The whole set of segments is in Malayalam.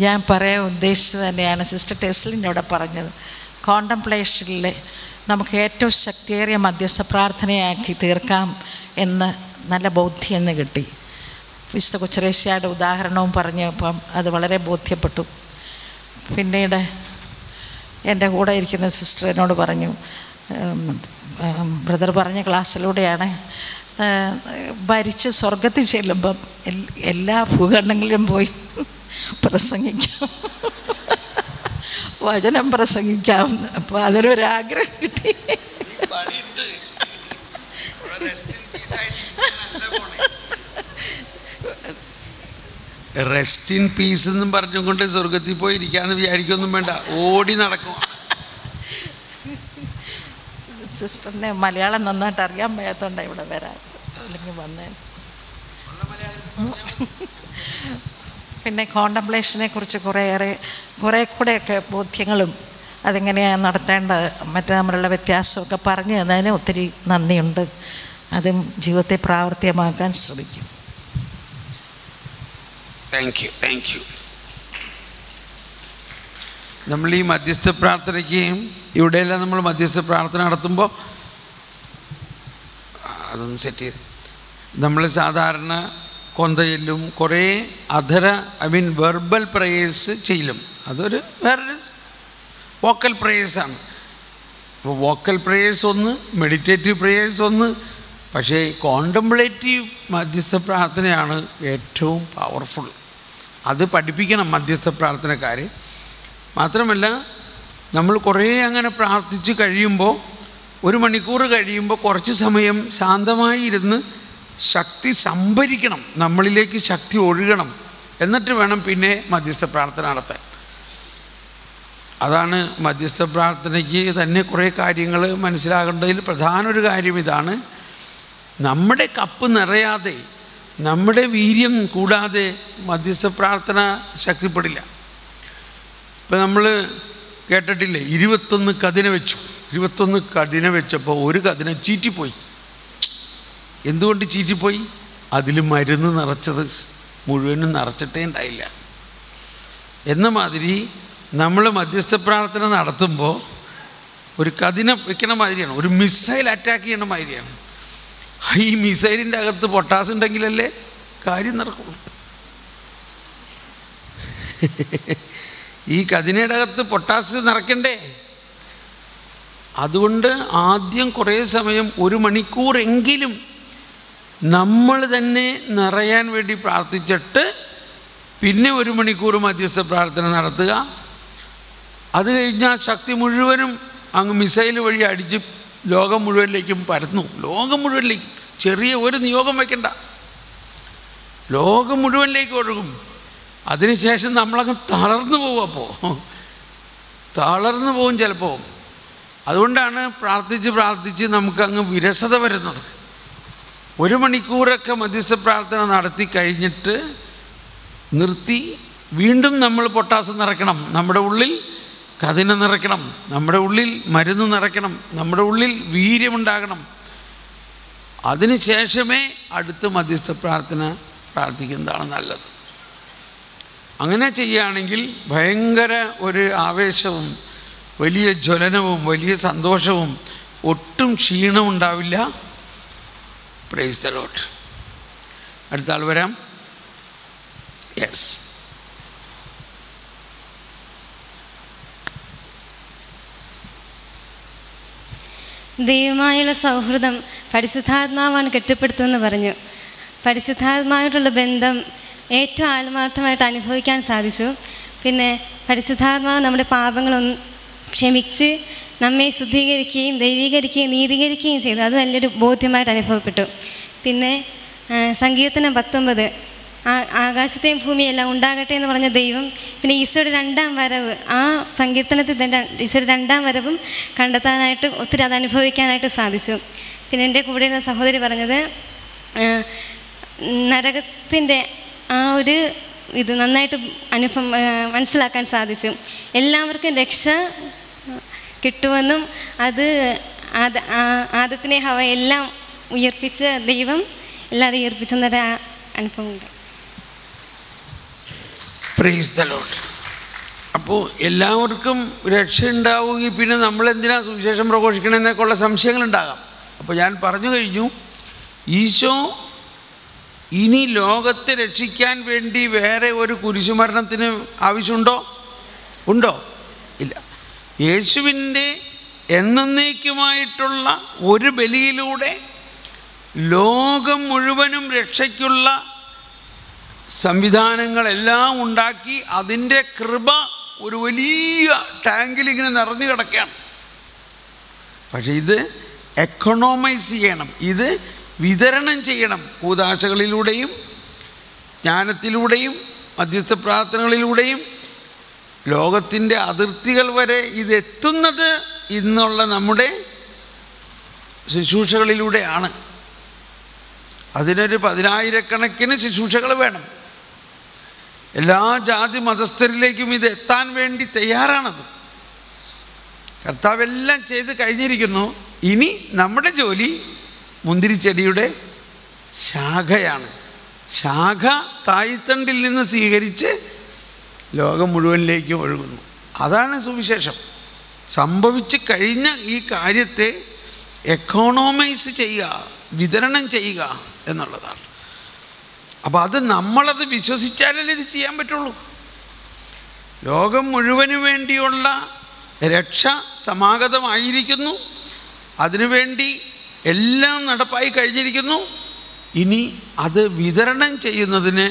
ഞാൻ പറയാൻ ഉദ്ദേശിച്ചത് തന്നെയാണ് സിസ്റ്റർ ടെസ്ലിനോട് പറഞ്ഞത്. കോണ്ടംപ്ലേഷനിൽ നമുക്ക് ഏറ്റവും ശക്തിയേറിയ മധ്യസ്ഥ പ്രാർത്ഥനയാക്കി തീർക്കാം എന്ന് നല്ല ബോധ്യം എന്ന് കിട്ടി. വിശുദ്ധ കൊച്ചറേശ്യയുടെ ഉദാഹരണവും പറഞ്ഞപ്പം അത് വളരെ ബോധ്യപ്പെട്ടു. പിന്നീട് എൻ്റെ കൂടെ ഇരിക്കുന്ന സിസ്റ്റർ എന്നോട് പറഞ്ഞു, ബ്രദർ പറഞ്ഞ ക്ലാസ്സിലൂടെയാണ്, ഭരിച്ച് സ്വർഗത്തിൽ ചെല്ലുമ്പം എല്ലാ ഭൂഖണ്ഡങ്ങളിലും പോയി പ്രസംഗിക്കാം, വചനം പ്രസംഗിക്കാം. അപ്പോൾ അതിനൊരാഗ്രഹം കിട്ടി. റെസ്റ്റ് ഇൻ പീസ് എന്നും പറഞ്ഞുകൊണ്ട് സ്വർഗത്തിൽ പോയി ഇരിക്കാന്ന് വിചാരിക്കൊന്നും വേണ്ട, ഓടി നടക്കും. സിസ്റ്ററിനെ മലയാളം നന്നായിട്ട് അറിയാൻ വയ്യാത്തതുകൊണ്ടാണ് ഇവിടെ വരാത്തത്, അല്ലെങ്കിൽ വന്നേൻ. പിന്നെ കോണ്ടംപ്ലേഷനെ കുറിച്ച് കുറേ കൂടെയൊക്കെ ബോധ്യങ്ങളും അതെങ്ങനെയാണ് നടത്തേണ്ടത് മറ്റേ തമ്മിലുള്ള വ്യത്യാസമൊക്കെ പറഞ്ഞു തന്നതിന് ഒത്തിരി നന്ദിയുണ്ട്. അതും ജീവിതത്തെ പ്രാവർത്തികമാക്കാൻ ശ്രമിക്കും. Thank you. നമ്മൾ ഈ മധ്യസ്ഥ പ്രാർത്ഥനയ്ക്ക് ഇവിടെയെല്ലാം നമ്മൾ മധ്യസ്ഥ പ്രാർത്ഥന നടത്തുമ്പോൾ അതൊന്ന് സെറ്റ് ചെയ്ത് നമ്മൾ സാധാരണ കൊന്ത ചെല്ലും, കുറേ വെർബൽ പ്രേയേഴ്സ് ചെയ്യും. അതൊരു വേറൊരു വോക്കൽ പ്രേയേഴ്സാണ്. അപ്പോൾ വോക്കൽ പ്രേയേഴ്സ് ഒന്ന്, മെഡിറ്റേറ്റീവ് പ്രേയേഴ്സ് ഒന്ന്. പക്ഷേ കോണ്ടംപ്ലേറ്റീവ് മധ്യസ്ഥ പ്രാർത്ഥനയാണ് ഏറ്റവും പവർഫുൾ. അത് പഠിപ്പിക്കണം മധ്യസ്ഥ പ്രാർത്ഥനക്കാർ. മാത്രമല്ല നമ്മൾ കുറേ അങ്ങനെ പ്രാർത്ഥിച്ച് കഴിയുമ്പോൾ, 1 മണിക്കൂർ കഴിയുമ്പോൾ കുറച്ച് സമയം ശാന്തമായി ഇരുന്ന് ശക്തി സംഭരിക്കണം, നമ്മളിലേക്ക് ശക്തി ഒഴുകണം. എന്നിട്ട് വേണം പിന്നെ മധ്യസ്ഥ പ്രാർത്ഥന നടത്താൻ. അതാണ് മധ്യസ്ഥ പ്രാർത്ഥനയ്ക്ക് തന്നെ കുറേ കാര്യങ്ങൾ മനസ്സിലാകേണ്ടതിൽ പ്രധാന ഒരു കാര്യം ഇതാണ്. നമ്മുടെ കപ്പ് നിറയാതെ, നമ്മുടെ വീര്യം കൂടാതെ മധ്യസ്ഥ പ്രാർത്ഥന ശക്തിപ്പെടില്ല. ഇപ്പം നമ്മൾ കേട്ടിട്ടില്ലേ, 21 കതിന വെച്ചു. 21 കതിന വെച്ചപ്പോൾ ഒരു കതിന ചീറ്റിപ്പോയി. എന്തുകൊണ്ട് ചീറ്റിപ്പോയി? അതിൽ മരുന്ന് നിറച്ചത് മുഴുവനും നിറച്ചിട്ടേ ഉണ്ടായില്ല. എന്ന മാതിരി നമ്മൾ മധ്യസ്ഥ പ്രാർത്ഥന നടത്തുമ്പോൾ ഒരു കതിന വെക്കണ മാതിരിയാണ്, ഒരു മിസൈൽ അറ്റാക്ക് ചെയ്യണ മാതിരിയാണ്. ഈ മിസൈലിൻ്റെ അകത്ത് പൊട്ടാസ് ഉണ്ടെങ്കിലല്ലേ കാര്യം നടക്കുള്ളൂ. ഈ കതിനയുടെ അകത്ത് പൊട്ടാസ് നിറയ്ക്കണ്ടേ? അതുകൊണ്ട് ആദ്യം കുറേ സമയം 1 മണിക്കൂറെങ്കിലും നമ്മൾ തന്നെ നിറയാൻ വേണ്ടി പ്രാർത്ഥിച്ചിട്ട് പിന്നെ 1 മണിക്കൂർ മധ്യസ്ഥ പ്രാർത്ഥന നടത്തുക. അത് കഴിഞ്ഞാൽ ശക്തി മുഴുവനും അങ്ങ് മിസൈൽ വഴി അടിച്ച് ലോകം മുഴുവനിലേക്കും പരന്നു. ലോകം മുഴുവനിലേക്കും, ചെറിയ ഒരു നിയോഗം വയ്ക്കണ്ട, ലോകം മുഴുവനിലേക്ക് ഒഴുകും. അതിനുശേഷം നമ്മളങ്ങ് തളർന്നു പോകും. അപ്പോൾ തളർന്നു പോകും ചിലപ്പോൾ. അതുകൊണ്ടാണ് പ്രാർത്ഥിച്ച് നമുക്കങ്ങ് വിരസത വരുന്നത്. 1 മണിക്കൂറൊക്കെ മധ്യസ്ഥ പ്രാർത്ഥന നടത്തി കഴിഞ്ഞിട്ട് നിർത്തി വീണ്ടും നമ്മൾ പൊട്ടാസ് നിറയ്ക്കണം, നമ്മുടെ ഉള്ളിൽ കതിന നിറയ്ക്കണം, നമ്മുടെ ഉള്ളിൽ മരുന്ന് നിറയ്ക്കണം, നമ്മുടെ ഉള്ളിൽ വീര്യമുണ്ടാകണം. അതിനുശേഷമേ അടുത്ത മധ്യസ്ഥ പ്രാർത്ഥന പ്രാർത്ഥിക്കുന്നതാണ് നല്ലത്. അങ്ങനെ ചെയ്യുകയാണെങ്കിൽ ഭയങ്കര ഒരു ആവേശവും വലിയ ജ്വലനവും വലിയ സന്തോഷവും ഒട്ടും ക്ഷീണവും ഉണ്ടാവില്ല. Praise the Lord. അടുത്ത ആൾ വരാം. യെസ്. ദൈവമായുള്ള സൗഹൃദം പരിശുദ്ധാത്മാവാണ് കെട്ടിപ്പടുത്തതെന്ന് പറഞ്ഞു. പരിശുദ്ധാത്മാവായിട്ടുള്ള ബന്ധം ഏറ്റവും ആത്മാർത്ഥമായിട്ട് അനുഭവിക്കാൻ സാധിച്ചു. പിന്നെ പരിശുദ്ധാത്മാവ് നമ്മുടെ പാപങ്ങളൊന്ന് ക്ഷമിച്ച് നമ്മെ ശുദ്ധീകരിക്കുകയും ദൈവീകരിക്കുകയും നീതീകരിക്കുകയും ചെയ്തു. അത് നല്ലൊരു ബോധ്യമായിട്ട് അനുഭവപ്പെട്ടു. പിന്നെ സങ്കീർത്തനം 19 ആകാശത്തെയും ഭൂമിയെല്ലാം ഉണ്ടാകട്ടെ എന്ന് പറഞ്ഞ ദൈവം, പിന്നെ ഈശോയുടെ 2ാം വരവ്, ആ സങ്കീർത്തനത്തിൽ തന്നെ ഈശോയുടെ 2ാം വരവും കണ്ടെത്താനായിട്ട് ഒത്തിരി അത് അനുഭവിക്കാനായിട്ട് സാധിച്ചു. പിന്നെ എൻ്റെ കൂടെ ഇരുന്ന സഹോദരി പറഞ്ഞത് നരകത്തിൻ്റെ ആ ഒരു ഇത് നന്നായിട്ട് മനസ്സിലാക്കാൻ സാധിച്ചു. എല്ലാവർക്കും രക്ഷ കിട്ടുമെന്നും അത് ആദത്തിനെ ഹവ എല്ലാം ഉയർപ്പിച്ച ദൈവം എല്ലാവരും ഉയർപ്പിച്ചെന്നൊരു അനുഭവമുണ്ട്. Praise the Lord. അപ്പോൾ എല്ലാവർക്കും രക്ഷ ഉണ്ടാവുകയും പിന്നെ നമ്മളെന്തിനാ സുവിശേഷം പ്രഘോഷിക്കണമെന്നൊക്കെയുള്ള സംശയങ്ങളുണ്ടാകാം. അപ്പോൾ ഞാൻ പറഞ്ഞു കഴിഞ്ഞു, ഈശോ ഇനി ലോകത്തെ രക്ഷിക്കാൻ വേണ്ടി വേറെ ഒരു കുരിശുമരണത്തിന് ആവശ്യമുണ്ടോ? ഉണ്ടോ? ഇല്ല. യേശുവിൻ്റെ എന്നേക്കുമായിട്ടുള്ള ഒരു ബലിയിലൂടെ ലോകം മുഴുവനും രക്ഷയ്ക്കുള്ള സംവിധാനങ്ങളെല്ലാം ഉണ്ടാക്കി അതിൻ്റെ കൃപ ഒരു വലിയ ടാങ്കിലിങ്ങനെ നിറഞ്ഞു കിടക്കുകയാണ്. പക്ഷേ ഇത് എക്കണോമൈസ് ചെയ്യണം, ഇത് വിതരണം ചെയ്യണം. കൂദാശകളിലൂടെയും ജ്ഞാനത്തിലൂടെയും മധ്യസ്ഥ പ്രാർത്ഥനകളിലൂടെയും ലോകത്തിൻ്റെ അതിർത്തികൾ വരെ ഇതെത്തുന്നത് ഇന്നുള്ള നമ്മുടെ ശുശ്രൂഷകളിലൂടെയാണ്. അതിനൊരു 10,000-കണക്കിന് ശുശ്രൂഷകൾ വേണം. എല്ലാ ജാതി മതസ്ഥരിലേക്കും ഇത് എത്താൻ വേണ്ടി തയ്യാറാണത്. കർത്താവെല്ലാം ചെയ്ത് കഴിഞ്ഞിരിക്കുന്നു. ഇനി നമ്മുടെ ജോലി മുന്തിരിച്ചെടിയുടെ ശാഖയാണ്. ശാഖ തായ്തണ്ടിൽ നിന്ന് സ്വീകരിച്ച് ലോകം മുഴുവനിലേക്ക് ഒഴുകുന്നു. അതാണ് സുവിശേഷം. സംഭവിച്ച് കഴിഞ്ഞ ഈ കാര്യത്തെ എക്കോണമൈസ് ചെയ്യുക, വിതരണം ചെയ്യുക എന്നുള്ളതാണ്. അപ്പോൾ അത് നമ്മളത് വിശ്വസിച്ചാലല്ലേ ഇത് ചെയ്യാൻ പറ്റുള്ളൂ. ലോകം മുഴുവന് വേണ്ടിയുള്ള രക്ഷ സമാഗതമായിരിക്കുന്നു. അതിനുവേണ്ടി എല്ലാം നടപ്പായി കഴിഞ്ഞിരിക്കുന്നു. ഇനി അത് വിതരണം ചെയ്യുന്നതിന്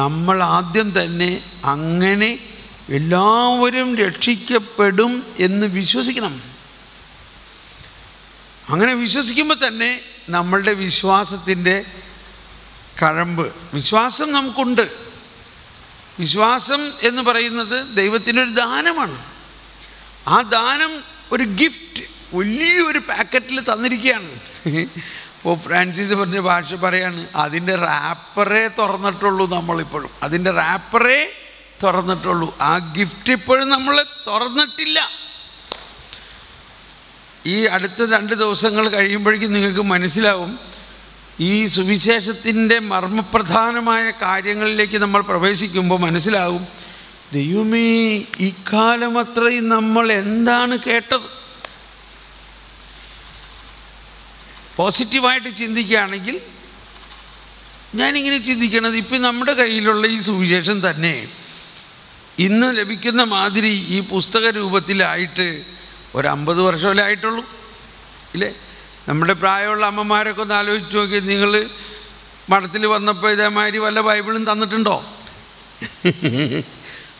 നമ്മൾ ആദ്യം തന്നെ അങ്ങനെ എല്ലാവരും രക്ഷിക്കപ്പെടും എന്ന് വിശ്വസിക്കണം. അങ്ങനെ വിശ്വസിക്കുമ്പോൾ തന്നെ നമ്മളുടെ വിശ്വാസത്തിൻ്റെ കഴമ്പ്, വിശ്വാസം നമുക്കുണ്ട്. വിശ്വാസം എന്ന് പറയുന്നത് ദൈവത്തിൻ്റെ ഒരു ദാനമാണ്. ആ ദാനം ഒരു ഗിഫ്റ്റ് വലിയൊരു പാക്കറ്റിൽ തന്നിരിക്കുകയാണ്. ഇപ്പോൾ ഫ്രാൻസിസ് പറഞ്ഞ ഭാഷ പറയാണ്, അതിൻ്റെ റാപ്പറേ തുറന്നിട്ടുള്ളൂ. നമ്മളിപ്പോഴും അതിൻ്റെ റാപ്പറേ തുറന്നിട്ടുള്ളൂ. ആ ഗിഫ്റ്റ് ഇപ്പോഴും നമ്മൾ തുറന്നിട്ടില്ല. ഈ അടുത്ത 2 ദിവസങ്ങൾ കഴിയുമ്പോഴേക്കും നിങ്ങൾക്ക് മനസ്സിലാവും, ഈ സുവിശേഷത്തിൻ്റെ മർമ്മപ്രധാനമായ കാര്യങ്ങളിലേക്ക് നമ്മൾ പ്രവേശിക്കുമ്പോൾ മനസ്സിലാവും, ദൈവമേ ഇക്കാലം അത്രയും നമ്മൾ എന്താണ് കേട്ടത്. പോസിറ്റീവായിട്ട് ചിന്തിക്കുകയാണെങ്കിൽ ഞാനിങ്ങനെ ചിന്തിക്കണത്, ഇപ്പം നമ്മുടെ കയ്യിലുള്ള ഈ സുവിശേഷം തന്നെ ഇന്ന് ലഭിക്കുന്ന മാതിരി ഈ പുസ്തക രൂപത്തിലായിട്ട് ഒരു 50 വർഷമല്ലേ ആയിട്ടുള്ളൂ ഇല്ലേ? നമ്മുടെ പ്രായമുള്ള അമ്മമാരൊക്കെ ഒന്ന് ആലോചിച്ച് നോക്കി, നിങ്ങൾ മഠത്തിൽ വന്നപ്പോൾ ഇതേമാതിരി വല്ല ബൈബിളും തന്നിട്ടുണ്ടോ?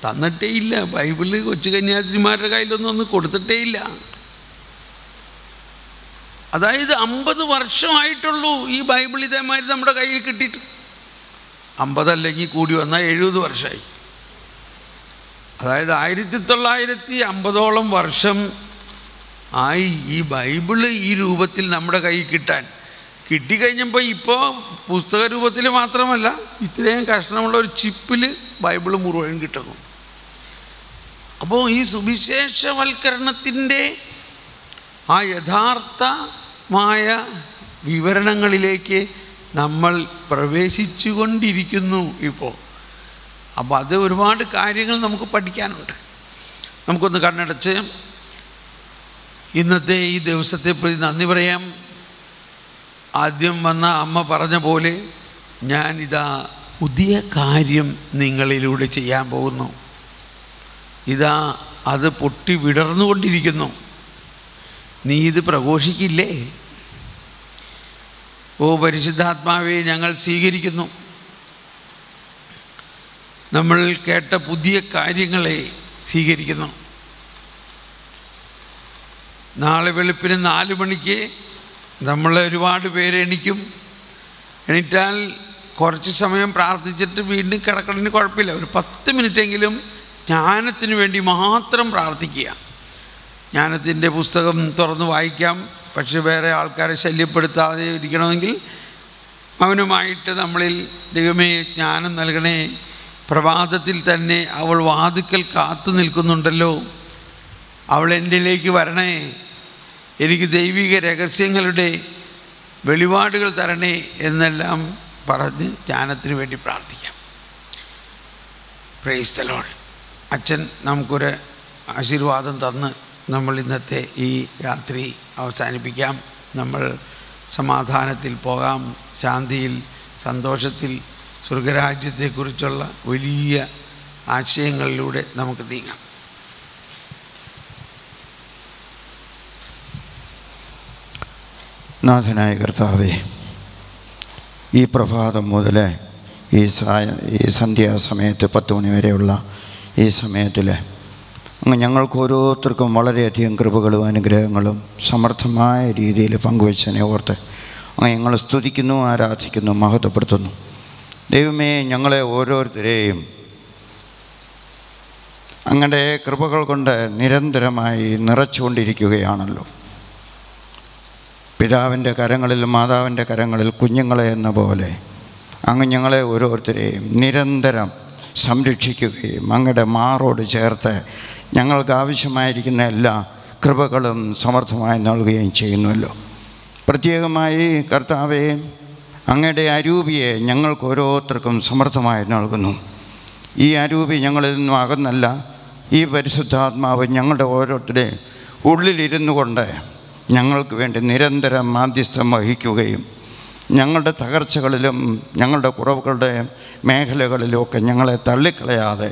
തന്നിട്ടേ ഇല്ല. ബൈബിള് കൊച്ചു കന്യാസ്ത്രീമാരുടെ കയ്യിലൊന്നും കൊടുത്തിട്ടേ ഇല്ല. അതായത് 50 വർഷമായിട്ടുള്ളൂ ഈ ബൈബിൾ ഇതേമാതിരി നമ്മുടെ കയ്യിൽ കിട്ടിയിട്ട്. 50 അല്ലെങ്കിൽ കൂടി വന്നാൽ 70 വർഷമായി. അതായത് 1950ഓളം വർഷം ആയി ഈ ബൈബിള് ഈ രൂപത്തിൽ നമ്മുടെ കയ്യിൽ കിട്ടിക്കഴിഞ്ഞപ്പോൾ ഇപ്പോൾ പുസ്തക രൂപത്തിൽ മാത്രമല്ല, ഇത്രയും കഷ്ണമുള്ള ഒരു ചിപ്പിൽ ബൈബിള് മുഴുവൻ കിട്ടുന്നു. അപ്പോൾ ഈ സുവിശേഷവൽക്കരണത്തിൻ്റെ ആ യഥാർത്ഥമായ വിവരണങ്ങളിലേക്ക് നമ്മൾ പ്രവേശിച്ചു കൊണ്ടിരിക്കുന്നു ഇപ്പോൾ. അപ്പോൾ അത് ഒരുപാട് കാര്യങ്ങൾ നമുക്ക് പഠിക്കാനുണ്ട്. നമുക്കൊന്ന് കണ്ണടച്ച് ഇന്നത്തെ ഈ ദിവസത്തെ പ്രതി നന്ദി പറയാം. ആദ്യം വന്ന അമ്മ പറഞ്ഞ പോലെ ഞാനിതാ പുതിയ കാര്യം നിങ്ങളിലൂടെ ചെയ്യാൻ പോകുന്നു. ഇതാ അത് പൊട്ടി വിടർന്നുകൊണ്ടിരിക്കുന്നു. നീ ഇത് പ്രഘോഷിക്കില്ലേ? ഓ പരിശുദ്ധാത്മാവെ, ഞങ്ങൾ സ്വീകരിക്കുന്നു. നമ്മൾ കേട്ട പുതിയ കാര്യങ്ങളെ സ്വീകരിക്കുന്നു. നാളെ വെളുപ്പിന് 4 മണിക്ക് നമ്മൾ ഒരുപാട് പേര് എണീറ്റാൽ കുറച്ച് സമയം പ്രാർത്ഥിച്ചിട്ട് വീണ്ടും കിടക്കണതിന് കുഴപ്പമില്ല. ഒരു 10 മിനിറ്റെങ്കിലും ജ്ഞാനത്തിന് വേണ്ടി മാത്രം പ്രാർത്ഥിക്കുക. ജ്ഞാനത്തിൻ്റെ പുസ്തകം തുറന്ന് വായിക്കാം. പക്ഷെ വേറെ ആൾക്കാരെ ശല്യപ്പെടുത്താതെ ഇരിക്കണമെങ്കിൽ മൗനമായിട്ട് നമ്മളിൽ ദൈവമേ ജ്ഞാനം നൽകണേ, പ്രഭാതത്തിൽ തന്നെ അവൾ വാതിക്കൽ കാത്തു നിൽക്കുന്നുണ്ടല്ലോ, അവൾ എൻ്റെലേക്ക് വരണേ, എനിക്ക് ദൈവിക രഹസ്യങ്ങളുടെ വെളിപാടുകൾ തരണേ എന്നെല്ലാം പറഞ്ഞ് ജ്ഞാനത്തിന് വേണ്ടി പ്രാർത്ഥിക്കാം. Praise the Lord. അച്ഛൻ നമുക്കൊരു ആശീർവാദം തന്ന് നമ്മൾ ഇന്നത്തെ ഈ രാത്രി അവസാനിപ്പിക്കാം. നമ്മൾ സമാധാനത്തിൽ പോകാം, ശാന്തിയിൽ, സന്തോഷത്തിൽ, സ്വർഗരാജ്യത്തെക്കുറിച്ചുള്ള വലിയ ആശയങ്ങളിലൂടെ നമുക്ക് നീങ്ങാം. നാഥനായ കർത്താവേ, ഈ പ്രഭാതം മുതൽ ഈ സന്ധ്യാസമയത്ത് 10 മണി വരെയുള്ള ഈ സമയത്തിൽ അങ്ങ് ഞങ്ങൾക്ക് ഓരോരുത്തർക്കും വളരെയധികം കൃപകളും അനുഗ്രഹങ്ങളും സമർത്ഥമായ രീതിയിൽ പങ്കുവച്ചതിനെ ഓർത്ത് അങ്ങ് ഞങ്ങൾ സ്തുതിക്കുന്നു, ആരാധിക്കുന്നു, മഹത്വപ്പെടുത്തുന്നു. ദൈവമേ, ഞങ്ങളെ ഓരോരുത്തരെയും അങ്ങയുടെ കൃപകൾ കൊണ്ട് നിരന്തരമായി നിറച്ചുകൊണ്ടിരിക്കുകയാണല്ലോ. പിതാവിൻ്റെ കരങ്ങളിൽ, മാതാവിൻ്റെ കരങ്ങളിൽ കുഞ്ഞുങ്ങളെ എന്ന പോലെ അങ്ങ് ഞങ്ങളെ ഓരോരുത്തരെയും നിരന്തരം സംരക്ഷിക്കുകയും അങ്ങയുടെ മാറോട് ചേർത്ത് ഞങ്ങൾക്ക് ആവശ്യമായിരിക്കുന്ന എല്ലാ കൃപകളും സമർത്ഥമായി നൽകുകയും ചെയ്യുന്നുവല്ലോ. പ്രത്യേകമായി കർത്താവേ, അങ്ങയുടെ അരൂപിയെ ഞങ്ങൾക്ക് ഓരോരുത്തർക്കും സമർത്ഥമായി നൽകുന്നു. ഈ അരൂപി ഞങ്ങളിൽ നിന്നും അകന്നല്ല. ഈ പരിശുദ്ധാത്മാവ് ഞങ്ങളുടെ ഓരോരുത്തരുടെയും ഉള്ളിലിരുന്നു കൊണ്ട് ഞങ്ങൾക്ക് വേണ്ടി നിരന്തരം മാധ്യസ്ഥം വഹിക്കുകയും ഞങ്ങളുടെ തകർച്ചകളിലും ഞങ്ങളുടെ കുറവുകളുടെ മേഖലകളിലുമൊക്കെ ഞങ്ങളെ തള്ളിക്കളയാതെ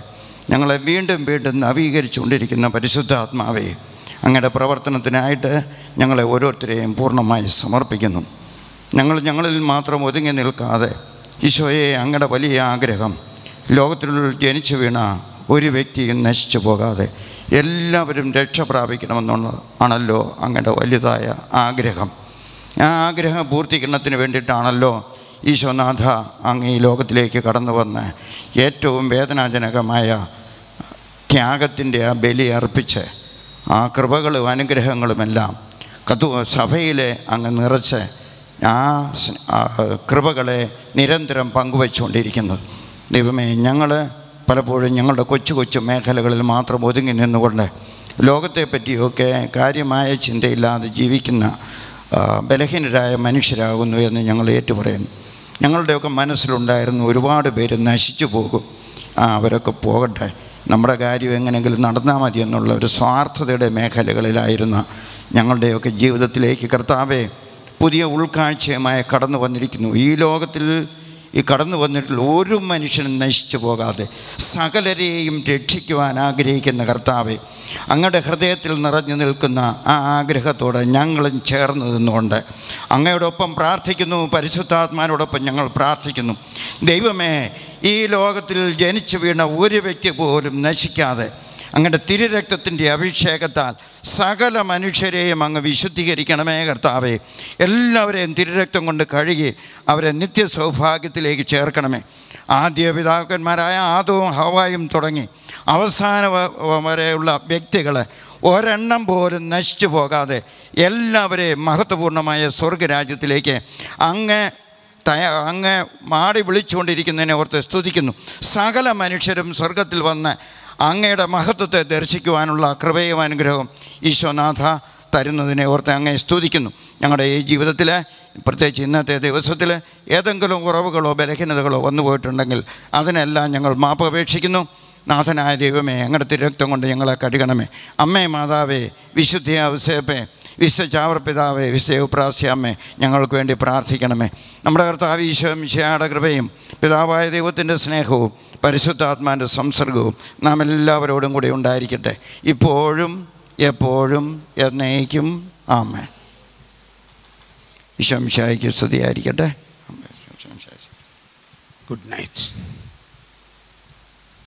ഞങ്ങളെ വീണ്ടും വീണ്ടും നവീകരിച്ചുകൊണ്ടിരിക്കുന്ന പരിശുദ്ധാത്മാവെ, അങ്ങയുടെ പ്രവർത്തനത്തിനായിട്ട് ഞങ്ങളെ ഓരോരുത്തരെയും പൂർണ്ണമായി സമർപ്പിക്കുന്നു. ഞങ്ങളിൽ മാത്രം ഒതുങ്ങി നിൽക്കാതെ ഈശോയെ, അങ്ങയുടെ വലിയ ആഗ്രഹം ലോകത്തിൽ ജനിച്ചു വീണ ഒരു വ്യക്തിയും നശിച്ചു പോകാതെ എല്ലാവരും രക്ഷ പ്രാപിക്കണമെന്നുള്ളതാണല്ലോ അങ്ങയുടെ വലുതായ ആഗ്രഹം. ആ ആഗ്രഹ പൂർത്തീകരണത്തിന് വേണ്ടിയിട്ടാണല്ലോ ഈശോനാഥ അങ്ങ് ഈ ലോകത്തിലേക്ക് കടന്നു വന്ന് ഏറ്റവും വേദനാജനകമായ ത്യാഗത്തിൻ്റെ ആ ബലി അർപ്പിച്ച് ആ കൃപകളും അനുഗ്രഹങ്ങളുമെല്ലാം സഭയിലെ അങ്ങ് നിറച്ച് ആ കൃപകളെ നിരന്തരം പങ്കുവച്ചുകൊണ്ടിരിക്കുന്നത്. ദൈവമേ, ഞങ്ങൾ പലപ്പോഴും ഞങ്ങളുടെ കൊച്ചു കൊച്ചു മേഖലകളിൽ മാത്രം ഒതുങ്ങി നിന്നുകൊണ്ട് ലോകത്തെ പറ്റിയൊക്കെ കാര്യമായ ചിന്തയില്ലാതെ ജീവിക്കുന്ന ബലഹീനരായ മനുഷ്യരാകുന്നു എന്ന് ഞങ്ങൾ ഏറ്റുപറയുന്നു. ഞങ്ങളുടെയൊക്കെ മനസ്സിലുണ്ടായിരുന്ന ഒരുപാട് പേര് നശിച്ചു പോകും. അവരൊക്കെ പോകട്ടെ, നമ്മുടെ കാര്യം എങ്ങനെയെങ്കിലും നടന്നാൽ മതി എന്നുള്ള ഒരു സ്വാർത്ഥതയുടെ മേഖലകളിലായിരുന്ന ഞങ്ങളുടെയൊക്കെ ജീവിതത്തിലേക്ക് കർത്താവെ പുതിയ ഉൾക്കാഴ്ചയുമായി കടന്നു വന്നിരിക്കുന്നു. ഈ ലോകത്തിൽ ഈ കടന്നു വന്നിട്ടുള്ള ഒരു മനുഷ്യനും നശിച്ചു പോകാതെ സകലരെയും രക്ഷിക്കുവാൻ ആഗ്രഹിക്കുന്ന കർത്താവെ, അങ്ങയുടെ ഹൃദയത്തിൽ നിറഞ്ഞു നിൽക്കുന്ന ആ ആഗ്രഹത്തോടെ ഞങ്ങളും ചേർന്ന് നിന്നുകൊണ്ട് അങ്ങയോടൊപ്പം പ്രാർത്ഥിക്കുന്നു. പരിശുദ്ധാത്മാവിനോടൊപ്പം ഞങ്ങൾ പ്രാർത്ഥിക്കുന്നു. ദൈവമേ, ഈ ലോകത്തിൽ ജനിച്ചു വീണ ഒരു വ്യക്തി പോലും നശിക്കാതെ അങ്ങയുടെ തിരുരക്തത്തിൻ്റെ അഭിഷേകത്താൽ സകല മനുഷ്യരെയും അങ്ങ് വിശുദ്ധീകരിക്കണമേ കർത്താവേ. എല്ലാവരെയും തിരുരക്തം കൊണ്ട് കഴുകി അവരെ നിത്യസൗഭാഗ്യത്തിലേക്ക് ചേർക്കണമേ. ആദ്യ പിതാക്കന്മാരായ ആദവും ഹവ്വായും തുടങ്ങി അവസാന വരെയുള്ള വ്യക്തികൾ ഒരെണ്ണം പോലും നശിച്ചു പോകാതെ എല്ലാവരെയും മഹത്വപൂർണ്ണമായ സ്വർഗരാജ്യത്തിലേക്ക് അങ്ങ് മാടി വിളിച്ചുകൊണ്ടിരിക്കുന്നതിനെ ഓർത്ത് സ്തുതിക്കുന്നു. സകല മനുഷ്യരും സ്വർഗത്തിൽ വന്ന് അങ്ങയുടെ മഹത്വത്തെ ദർശിക്കുവാനുള്ള കൃപയും അനുഗ്രഹവും ഈശോനാഥ തരുന്നതിനെ ഓർത്ത് അങ്ങേ സ്തുതിക്കുന്നു. ഞങ്ങളുടെ ഈ ജീവിതത്തിൽ, പ്രത്യേകിച്ച് ഇന്നത്തെ ദിവസത്തിൽ ഏതെങ്കിലും കുറവുകളോ ബലഹീനതകളോ വന്നു പോയിട്ടുണ്ടെങ്കിൽ അതിനെല്ലാം ഞങ്ങൾ മാപ്പപേക്ഷിക്കുന്നു. നാഥനായ ദൈവമേ, അങ്ങയുടെ തിരുരക്തം കൊണ്ട് ഞങ്ങളെ കഴുകണമേ. അമ്മേ, മാതാവേ, വിശുദ്ധ ഔസേപ്പേ, വിശുദ്ധ ചാവർപിതാവേ, വിശുദ്ധ ഉപ്രാസ്യാമ്മേ, ഞങ്ങൾക്ക് വേണ്ടി പ്രാർത്ഥിക്കണമേ. നമ്മുടെ കർത്താവ് ഈശോ മിശിഹായുടെ കൃപയും പിതാവായ ദൈവത്തിൻ്റെ സ്നേഹവും പരിശുദ്ധാത്മാവിൻ്റെ സംസർഗവും നാം എല്ലാവരോടും കൂടി ഉണ്ടായിരിക്കട്ടെ, ഇപ്പോഴും എപ്പോഴും എന്നേക്കും. ആമേൻ. ഈശോ മിശിഹായ്ക്ക് സ്തുതിയായിരിക്കട്ടെ. Good night.